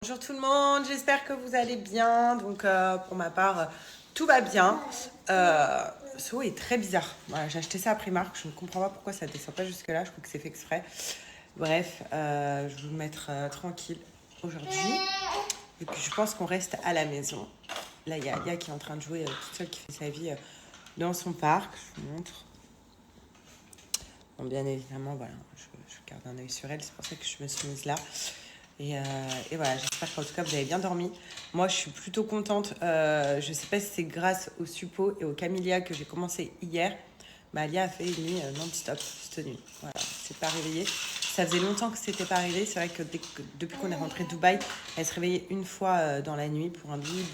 Bonjour tout le monde, j'espère que vous allez bien. Donc pour ma part, tout va bien. Ce haut est très bizarre. Voilà, j'ai acheté ça à Primark, je ne comprends pas pourquoi ça ne descend pas jusque là, je crois que c'est fait exprès. Bref, je vais vous mettre tranquille aujourd'hui. Et puis je pense qu'on reste à la maison. Là, il y a Alia qui est en train de jouer toute seule, qui fait sa vie dans son parc. Je vous montre. Bon, bien évidemment, voilà, je garde un œil sur elle, c'est pour ça que je me suis mise là. Et voilà, j'espère qu'en tout cas vous avez bien dormi. Moi, je suis plutôt contente. Je ne sais pas si c'est grâce au Suppo et au Camellia que j'ai commencé hier. Mais Alia a fait une nuit non-stop cette nuit. Voilà, c'est pas réveillée. Ça faisait longtemps que c'était pas arrivé. C'est vrai que depuis qu'on est rentré de Dubaï, elle se réveillait une fois dans la nuit pour un bide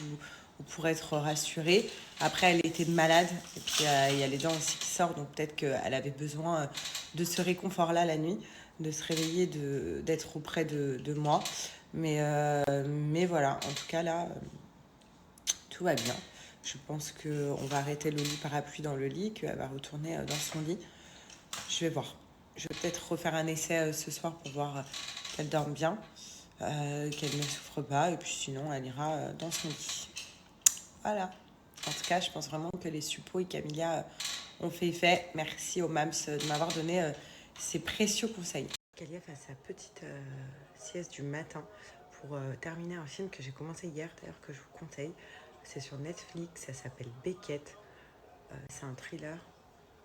ou pour être rassurée. Après, elle était malade. Et puis, il y a les dents aussi qui sortent. Donc, peut-être qu'elle avait besoin de ce réconfort-là la nuit, de se réveiller, d'être auprès de moi. Mais voilà, en tout cas, là, tout va bien. Je pense qu'on va arrêter le lit parapluie dans le lit, qu'elle va retourner dans son lit. Je vais voir. Je vais peut-être refaire un essai ce soir pour voir qu'elle dorme bien, qu'elle ne souffre pas. Et puis sinon, elle ira dans son lit. Voilà. En tout cas, je pense vraiment que les suppos et Camilla ont fait effet. Merci au MAMS de m'avoir donné ces précieux conseils. Calia fait sa petite sieste du matin pour terminer un film que j'ai commencé hier, d'ailleurs, que je vous conseille. C'est sur Netflix, ça s'appelle Beckett. C'est un thriller.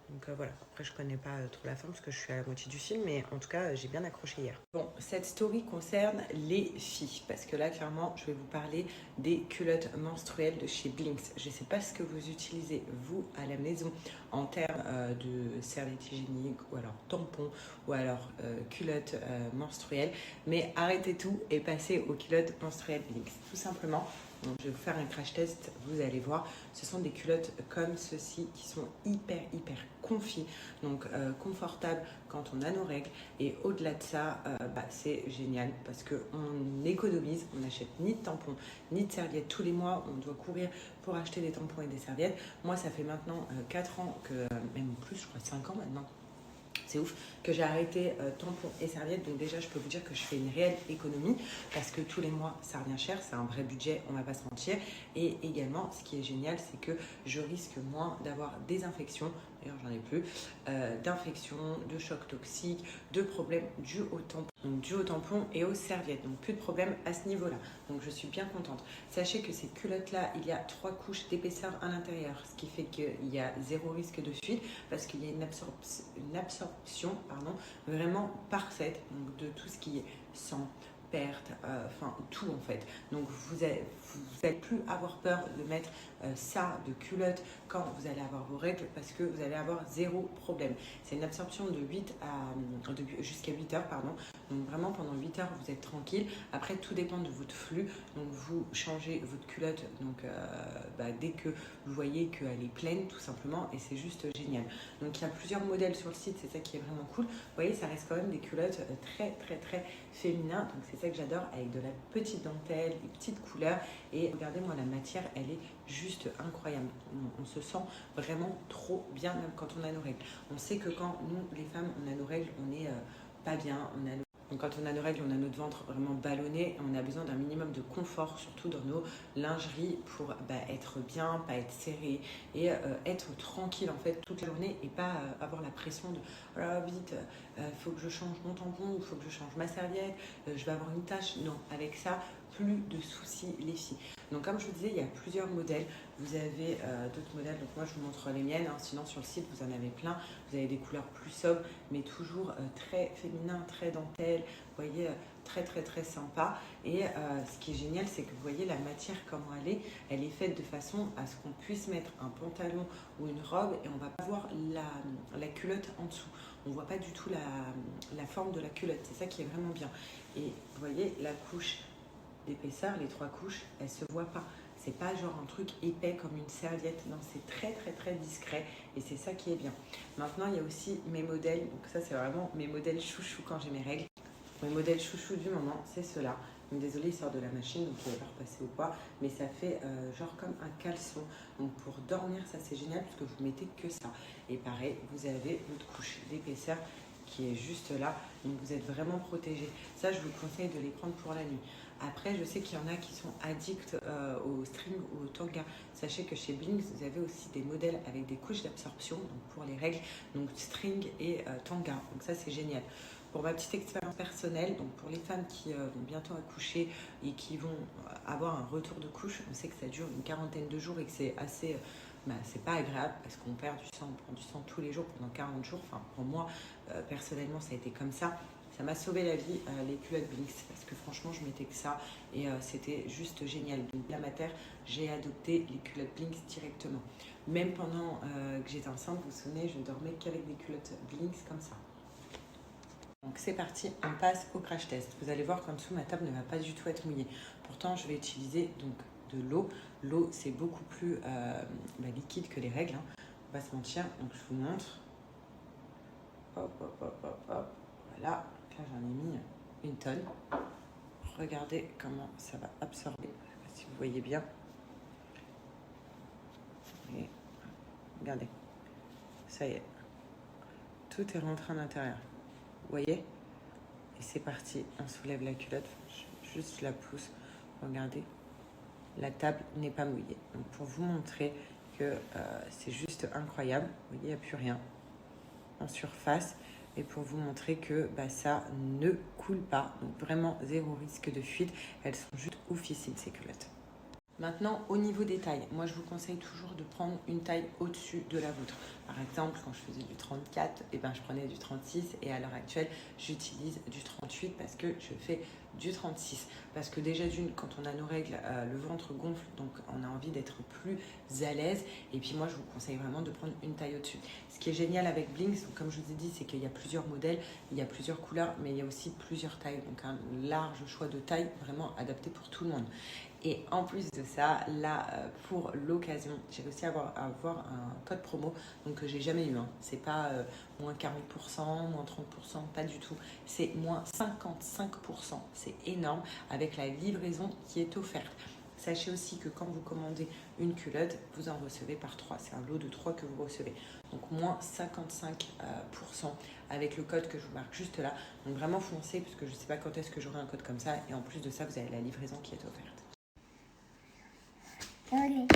Donc voilà, après je connais pas trop la forme parce que je suis à la moitié du film, mais en tout cas j'ai bien accroché hier. Bon, cette story concerne les filles, parce que là clairement je vais vous parler des culottes menstruelles de chez Blinks. Je sais pas ce que vous utilisez vous à la maison en termes de serviettes hygiéniques ou alors tampons ou alors culottes menstruelles, mais arrêtez tout et passez aux culottes menstruelles Blinks, tout simplement. Donc, je vais vous faire un crash test, vous allez voir. Ce sont des culottes comme ceci qui sont hyper confis, donc confortables quand on a nos règles. Et au-delà de ça, c'est génial parce qu'on économise, on n'achète ni de tampons ni de serviettes tous les mois. On doit courir pour acheter des tampons et des serviettes. Moi, ça fait maintenant 4 ans, même plus, je crois 5 ans maintenant. C'est ouf que j'ai arrêté tampons et serviettes. Donc déjà, je peux vous dire que je fais une réelle économie parce que tous les mois, ça revient cher. C'est un vrai budget, on ne va pas se mentir. Et également, ce qui est génial, c'est que je risque moins d'avoir des infections. D'ailleurs, j'en ai plus. D'infections, de chocs toxiques, de problèmes dus au tampon et aux serviettes. Donc plus de problèmes à ce niveau-là. Donc je suis bien contente. Sachez que ces culottes-là, il y a 3 couches d'épaisseur à l'intérieur. Ce qui fait qu'il y a 0 risque de fuite parce qu'il y a une absorption vraiment parfaite donc, de tout ce qui est sang, perte, enfin tout en fait. Donc vous n'allez plus avoir peur de mettre ça de culotte quand vous allez avoir vos règles parce que vous allez avoir 0 problème. C'est une absorption de jusqu'à 8 heures, pardon. Donc vraiment pendant 8 heures vous êtes tranquille. Après tout dépend de votre flux. Donc vous changez votre culotte donc, dès que vous voyez qu'elle est pleine tout simplement et c'est juste génial. Donc il y a plusieurs modèles sur le site, c'est ça qui est vraiment cool. Vous voyez, ça reste quand même des culottes très féminins. Donc c'est ça que j'adore avec de la petite dentelle, des petites couleurs. Et regardez moi la matière, elle est juste incroyable. On se sent vraiment trop bien même quand on a nos règles. On sait que quand nous les femmes on a nos règles, on n'est pas bien, donc quand on a nos règles, on a notre ventre vraiment ballonné et on a besoin d'un minimum de confort, surtout dans nos lingeries, pour être bien, pas être serré et être tranquille en fait toute la journée et pas avoir la pression de oh là, vite, faut que je change mon tampon ou faut que je change ma serviette, je vais avoir une tache. Non, avec ça, plus de soucis les filles. Donc comme je vous disais, il y a plusieurs modèles. Vous avez d'autres modèles, donc moi je vous montre les miennes, sinon sur le site vous en avez plein. Vous avez des couleurs plus sobres, mais toujours très féminin, très dentelle, vous voyez, très sympa. Et ce qui est génial, c'est que vous voyez la matière, comment elle est faite de façon à ce qu'on puisse mettre un pantalon ou une robe et on va pas voir la culotte en dessous. On voit pas du tout la forme de la culotte, c'est ça qui est vraiment bien. Et vous voyez la couche d'épaisseur, les 3 couches, elles se voient pas. C'est pas genre un truc épais comme une serviette, non, c'est très discret et c'est ça qui est bien. Maintenant, il y a aussi mes modèles, donc ça c'est vraiment mes modèles chouchou quand j'ai mes règles. Mes modèles chouchou du moment, c'est ceux-là. Donc, désolé, il sort de la machine, donc il va pas repasser ou quoi, mais ça fait genre comme un caleçon. Donc pour dormir, ça c'est génial parce que vous mettez que ça. Et pareil, vous avez votre couche d'épaisseur qui est juste là, donc vous êtes vraiment protégé. Ça, je vous conseille de les prendre pour la nuit. Après, je sais qu'il y en a qui sont addicts au string ou au tanga. Sachez que chez Blinks, vous avez aussi des modèles avec des couches d'absorption donc pour les règles, donc string et tanga. Donc ça, c'est génial. Pour ma petite expérience personnelle, donc pour les femmes qui vont bientôt accoucher et qui vont avoir un retour de couche, on sait que ça dure une quarantaine de jours et que c'est assez... c'est pas agréable parce qu'on perd du sang, on prend du sang tous les jours pendant 40 jours. Enfin, pour moi, personnellement, ça a été comme ça. Ça m'a sauvé la vie, les culottes Blinks, parce que franchement, je mettais que ça et c'était juste génial. Donc, la mater, j'ai adopté les culottes Blinks directement. Même pendant que j'étais enceinte, vous vous souvenez, je ne dormais qu'avec des culottes Blinks comme ça. Donc c'est parti, on passe au crash test. Vous allez voir qu'en dessous, ma table ne va pas du tout être mouillée. Pourtant, je vais utiliser donc de l'eau. L'eau, c'est beaucoup plus liquide que les règles, hein. On va se mentir. Donc je vous montre. Hop, hop, hop, hop, hop. Voilà. Là, j'en ai mis une tonne. Regardez comment ça va absorber. Je ne sais pas si vous voyez bien. Et regardez. Ça y est. Tout est rentré à l'intérieur. Vous voyez? Et c'est parti. On soulève la culotte. Juste la pousse. Regardez. La table n'est pas mouillée. Donc, pour vous montrer que c'est juste incroyable. Vous voyez, il n'y a plus rien en surface. Et pour vous montrer que ça ne coule pas. Donc, vraiment, zéro risque de fuite. Elles sont juste oufissimes, ces culottes. Maintenant, au niveau des tailles, moi je vous conseille toujours de prendre une taille au-dessus de la vôtre. Par exemple, quand je faisais du 34, je prenais du 36 et à l'heure actuelle, j'utilise du 38 parce que je fais du 36. Parce que déjà d'une, quand on a nos règles, le ventre gonfle, donc on a envie d'être plus à l'aise. Et puis moi, je vous conseille vraiment de prendre une taille au-dessus. Ce qui est génial avec Blinks, donc comme je vous ai dit, c'est qu'il y a plusieurs modèles, il y a plusieurs couleurs, mais il y a aussi plusieurs tailles. Donc un large choix de taille vraiment adapté pour tout le monde. Et en plus de ça, là, pour l'occasion, j'ai réussi à avoir un code promo donc que j'ai jamais eu. Hein. C'est pas moins 40%, moins 30%, pas du tout. C'est moins 55%. C'est énorme avec la livraison qui est offerte. Sachez aussi que quand vous commandez une culotte, vous en recevez par 3. C'est un lot de 3 que vous recevez. Donc moins 55% avec le code que je vous marque juste là. Donc vraiment foncez parce que je ne sais pas quand est-ce que j'aurai un code comme ça. Et en plus de ça, vous avez la livraison qui est offerte. Okay.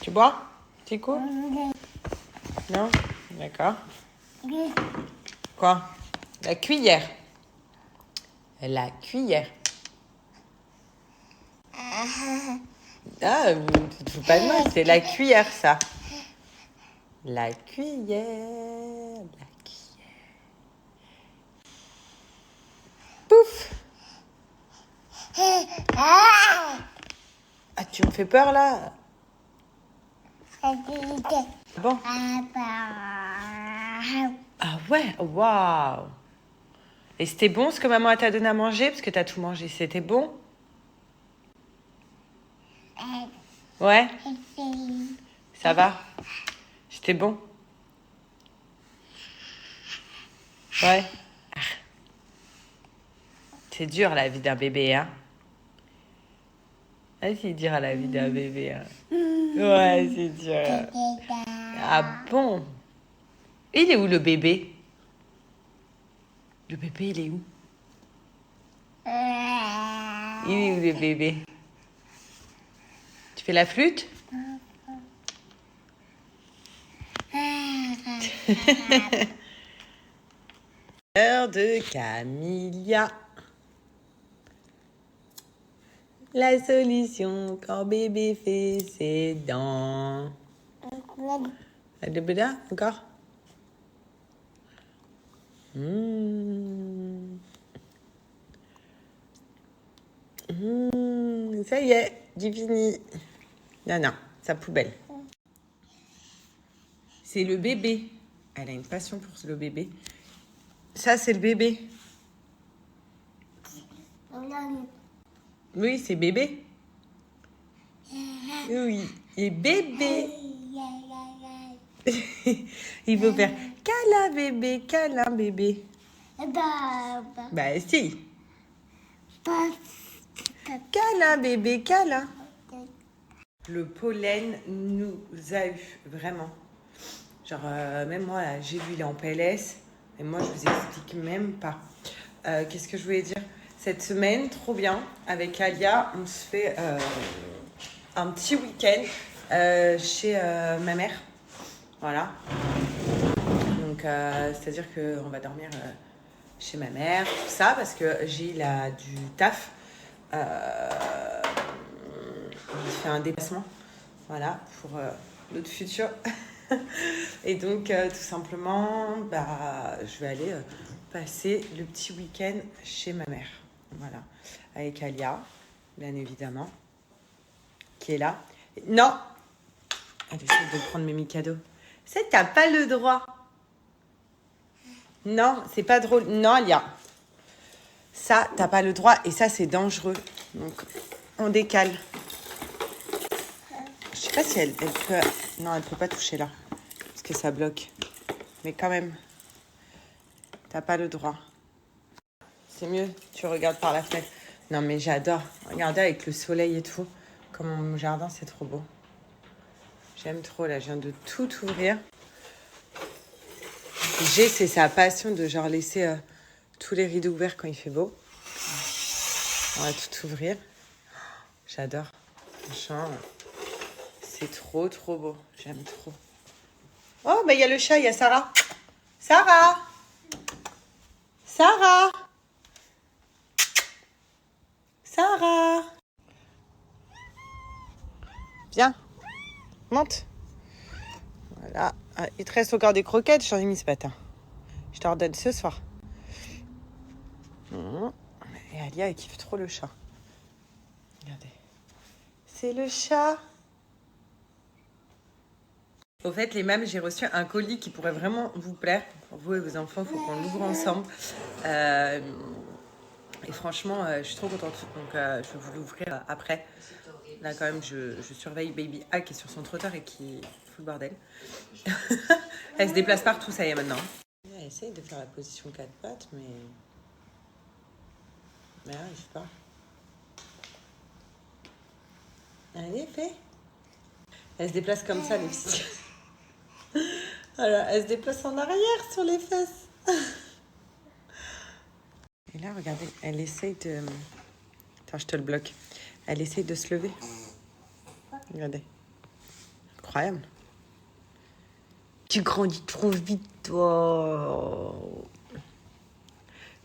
Tu bois? Tu cours? Non? D'accord. Quoi? La cuillère. La cuillère. Ah, tu te fous pas de moi, c'est la cuillère, ça. La cuillère. La cuillère. Pouf! Ah, tu me fais peur, là? Bon. Ah ouais, waouh. Et c'était bon ce que maman t'a donné à manger? Parce que t'as tout mangé, c'était bon? Ouais? Ça va? C'était bon? Ouais. Ah. C'est dur la vie d'un bébé, hein? Ah, c'est dur la vie d'un bébé, hein? Ouais, c'est dur. Ah bon? Il est où le bébé? Le bébé, il est où? Il est où le bébé? Tu fais la flûte? Heure de Camilla. La solution quand bébé fait ses dents. Encore? Ça y est, j'ai fini. Non, sa poubelle. C'est le bébé. Elle a une passion pour le bébé. Ça, c'est le bébé. Oui, c'est bébé. Oui, et bébé. Il veut faire câlin bébé, câlin bébé. Bah si. Câlin bébé, câlin. Le pollen nous a eu, vraiment. Genre, même moi, là, j'ai vu, il est en PLS. Et moi, je vous explique même pas. Qu'est-ce que je voulais dire? Cette semaine, trop bien. Avec Alia, on se fait un petit week-end chez ma mère. Voilà. Donc, c'est-à-dire qu'on va dormir chez ma mère, tout ça, parce que Gilles a du taf. Il fait un déplacement, voilà, pour notre futur. Et donc, tout simplement, je vais aller passer le petit week-end chez ma mère. Voilà, avec Alia, bien évidemment, qui est là. Non! Elle essaie de prendre mes Mikado. C'est t'as pas le droit. Non, c'est pas drôle. Non, Alia. Ça, t'as pas le droit et ça, c'est dangereux. Donc, on décale. Je sais pas si elle peut... Non, elle peut pas toucher là. Parce que ça bloque. Mais quand même, t'as pas le droit. C'est mieux, tu regardes par la fenêtre. Non, mais j'adore. Regardez avec le soleil et tout. Comme mon jardin, c'est trop beau. J'aime trop, là. Je viens de tout ouvrir. C'est sa passion de genre laisser tous les rideaux ouverts quand il fait beau. On va tout ouvrir. J'adore. Franchement, c'est trop, trop beau. J'aime trop. Oh, il y a le chat, il y a Sarah. Sarah! Sarah! Sarah! Viens. Monte. Voilà. Ah, il te reste encore des croquettes, j'en ai mis ce matin. Je t'en redonne ce soir. Et Alia, elle kiffe trop le chat. Regardez. C'est le chat. Au fait, les mâmes, j'ai reçu un colis qui pourrait vraiment vous plaire. Pour vous et vos enfants, il faut qu'on l'ouvre ensemble. Et franchement, je suis trop contente. Donc, je vais vous l'ouvrir après. Là, quand même, je surveille Baby A qui est sur son trotteur et qui fout le bordel. Elle se déplace partout, ça y est, maintenant. Elle essaye de faire la position 4 pattes, mais... elle n'arrive pas. Allez, fais. Elle se déplace comme ça, les filles. Voilà, elle se déplace en arrière sur les fesses. Et là, regardez, elle essaye de... Attends, je te le bloque. Elle essaye de se lever. Regardez. Incroyable. Tu grandis trop vite, toi.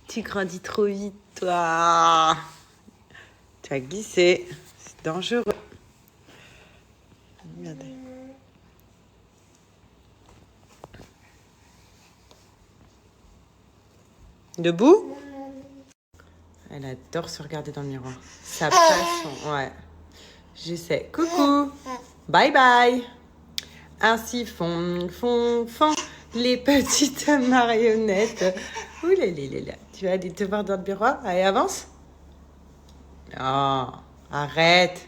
Tu grandis trop vite, toi. Tu as glissé. C'est dangereux. Regardez. Debout? Elle adore se regarder dans le miroir. Sa passion, ouais. Je sais. Coucou. Bye bye. Ainsi font les petites marionnettes. Ouh là là là là. Tu vas aller te voir dans le miroir? Allez, avance. Oh, arrête.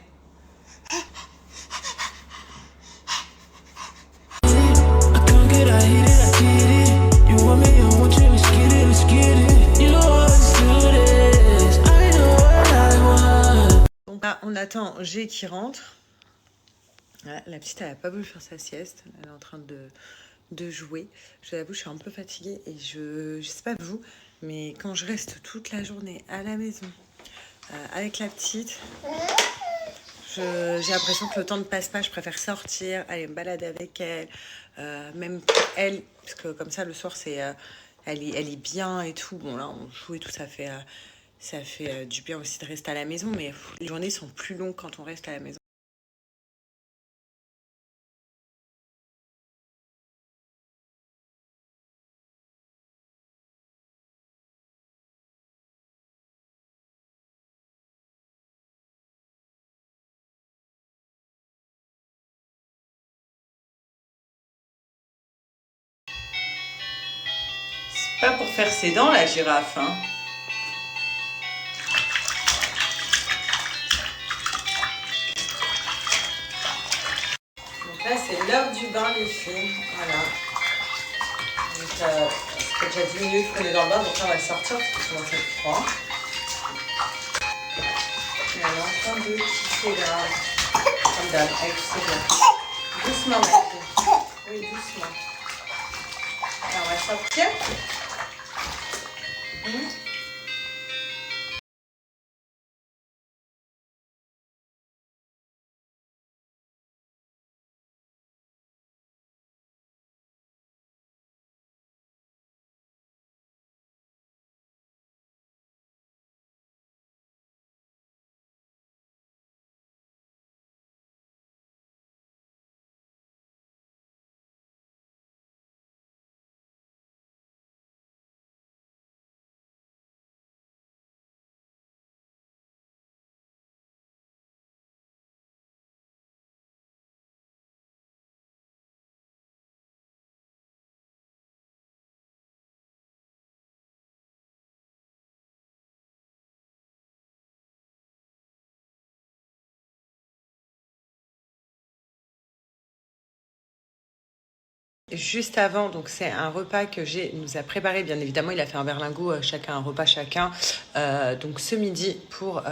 Donc là, on attend G qui rentre. Voilà, la petite, elle n'a pas voulu faire sa sieste. Elle est en train de jouer. Je l'avoue, je suis un peu fatiguée et je sais pas vous, mais quand je reste toute la journée à la maison avec la petite, j'ai l'impression que le temps ne passe pas. Je préfère sortir, aller me balader avec elle, même pour elle, parce que comme ça, le soir, elle est bien et tout. Bon, là, on joue et tout, ça fait du bien aussi de rester à la maison, mais les journées sont plus longues quand on reste à la maison. Pas pour faire ses dents, la girafe, hein. Donc là, c'est l'heure du bain, les filles. Voilà. Donc, ça fait déjà 10 minutes qu'on est dans le bain, donc là, on va sortir parce que commence à être froid. Et elle est en train de tisser là. Comme d'hab, avec ses doigts. Doucement, ma fille. Oui, doucement. Alors, on va sortir. Juste avant, donc c'est un repas que j'ai nous a préparé. Bien évidemment, il a fait un berlingot, chacun un repas chacun. Donc ce midi pour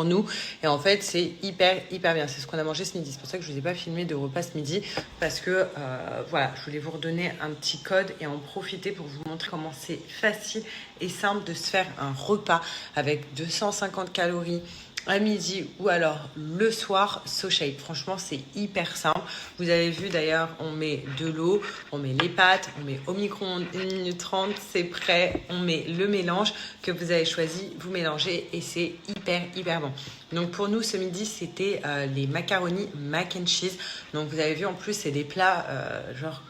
nous. Et en fait, c'est hyper bien. C'est ce qu'on a mangé ce midi. C'est pour ça que je vous ai pas filmé de repas ce midi parce que voilà, je voulais vous redonner un petit code et en profiter pour vous montrer comment c'est facile et simple de se faire un repas avec 250 calories à midi ou alors le soir, SoShape. Franchement, c'est hyper simple. Vous avez vu d'ailleurs, on met de l'eau, on met les pâtes, on met au micro-ondes 1 minute 30, c'est prêt. On met le mélange que vous avez choisi, vous mélangez et c'est hyper bon. Donc pour nous, ce midi, c'était les macaronis mac and cheese. Donc vous avez vu, en plus, c'est des plats genre...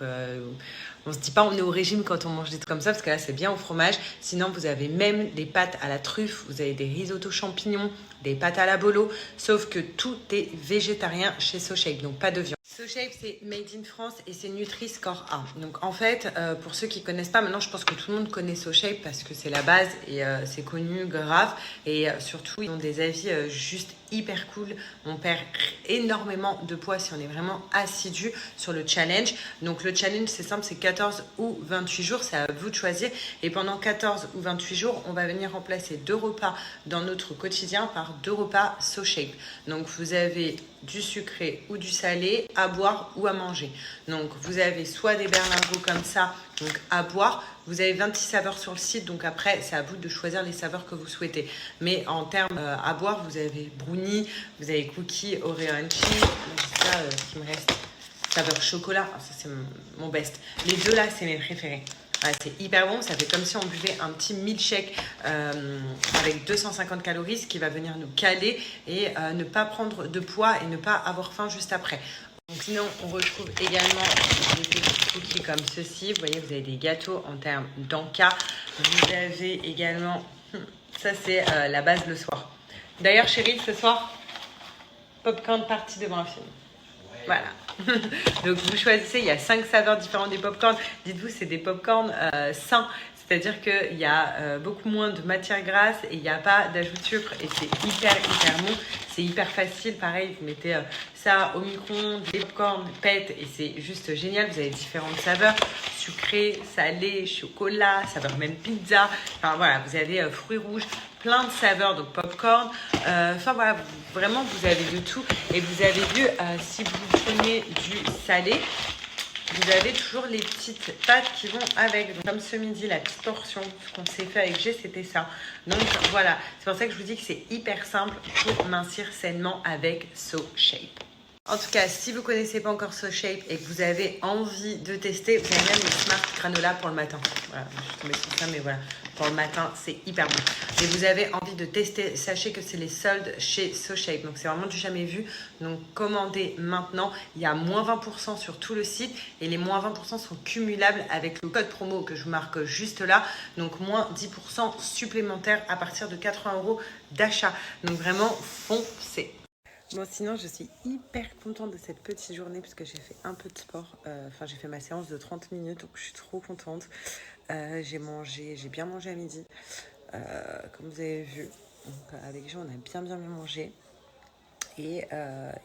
on se dit pas on est au régime quand on mange des trucs comme ça parce que là c'est bien au fromage. Sinon vous avez même des pâtes à la truffe, vous avez des risottos champignons, des pâtes à la bolo, sauf que tout est végétarien chez SoShape, donc pas de viande. SoShape, c'est made in France et c'est Nutri-Score A. Donc en fait, pour ceux qui connaissent pas, maintenant je pense que tout le monde connaît SoShape parce que c'est la base et c'est connu grave. Et surtout, ils ont des avis juste hyper cool. On perd énormément de poids si on est vraiment assidu sur le challenge. Donc le challenge, c'est simple, c'est 14 ou 28 jours, c'est à vous de choisir. Et pendant 14 ou 28 jours, on va venir remplacer 2 repas dans notre quotidien par 2 repas SoShape. Donc vous avez du sucré ou du salé à boire ou à manger. Donc vous avez soit des berlingots comme ça, donc à boire. Vous avez 26 saveurs sur le site, donc après c'est à vous de choisir les saveurs que vous souhaitez. Mais en termes à boire, vous avez brownie, vous avez cookie, Oreo and cheese. C'est ça qui me reste. Saveur chocolat, ça c'est mon best. Les deux là, c'est mes préférés. Ouais, c'est hyper bon, ça fait comme si on buvait un petit milkshake avec 250 calories, ce qui va venir nous caler et ne pas prendre de poids et ne pas avoir faim juste après. Donc sinon, on retrouve également des petits cookies comme ceci. Vous voyez, vous avez des gâteaux en termes d'enca. Vous avez également, ça c'est la base le soir. D'ailleurs, chérie, ce soir, popcorn party devant un film. Voilà. Donc vous choisissez, il y a 5 saveurs différentes des popcorn. Dites-vous, c'est des popcorn sains. C'est-à-dire qu'il y a beaucoup moins de matière grasse et il n'y a pas d'ajout de sucre. Et c'est hyper bon. C'est hyper facile. Pareil, vous mettez ça au micro-ondes, des popcorn pètent et c'est juste génial. Vous avez différentes saveurs. Sucré, salé, chocolat, saveur même pizza. Enfin voilà, vous avez fruits rouges, plein de saveurs, donc popcorn. Enfin voilà, vraiment vous avez de tout. Et vous avez vu, si vous prenez du salé, vous avez toujours les petites pâtes qui vont avec. Donc, comme ce midi, la petite portion, ce qu'on s'est fait avec G, c'était ça. Donc voilà, c'est pour ça que je vous dis que c'est hyper simple pour mincir sainement avec SoShape. En tout cas, si vous ne connaissez pas encore SoShape et que vous avez envie de tester, vous avez même les Smart Granola pour le matin. Voilà, je suis tombée sur ça, mais voilà, pour le matin, c'est hyper bon. Et vous avez envie de tester, sachez que c'est les soldes chez SoShape. Donc, c'est vraiment du jamais vu. Donc, commandez maintenant. Il y a moins 20% sur tout le site et les moins 20% sont cumulables avec le code promo que je vous marque juste là. Donc, moins 10% supplémentaires à partir de 80 € d'achat. Donc, vraiment, foncez. Bon, sinon, je suis hyper contente de cette petite journée puisque j'ai fait un peu de sport. Enfin, j'ai fait ma séance de 30 minutes, donc je suis trop contente. J'ai bien mangé à midi, comme vous avez vu. Donc, avec Jean, on a bien mangé. Et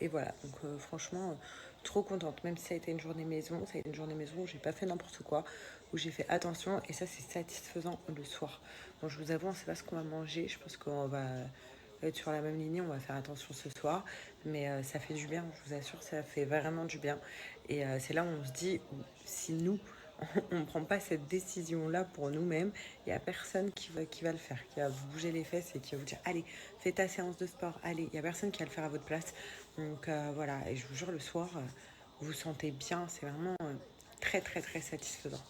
voilà, donc franchement, trop contente. Même si ça a été une journée maison, où j'ai pas fait n'importe quoi, où j'ai fait attention. Et ça, c'est satisfaisant le soir. Bon, je vous avoue, on sait pas ce qu'on va manger. Je pense qu'on va être sur la même lignée, on va faire attention ce soir, mais ça fait du bien, je vous assure, ça fait vraiment du bien. Et c'est là où on se dit, si nous, on ne prend pas cette décision-là pour nous-mêmes. Il n'y a personne qui va le faire, qui va vous bouger les fesses et qui va vous dire allez, fais ta séance de sport, allez. Il n'y a personne qui va le faire à votre place. Donc voilà, et je vous jure, le soir, vous vous sentez bien. C'est vraiment très, très, très satisfaisant.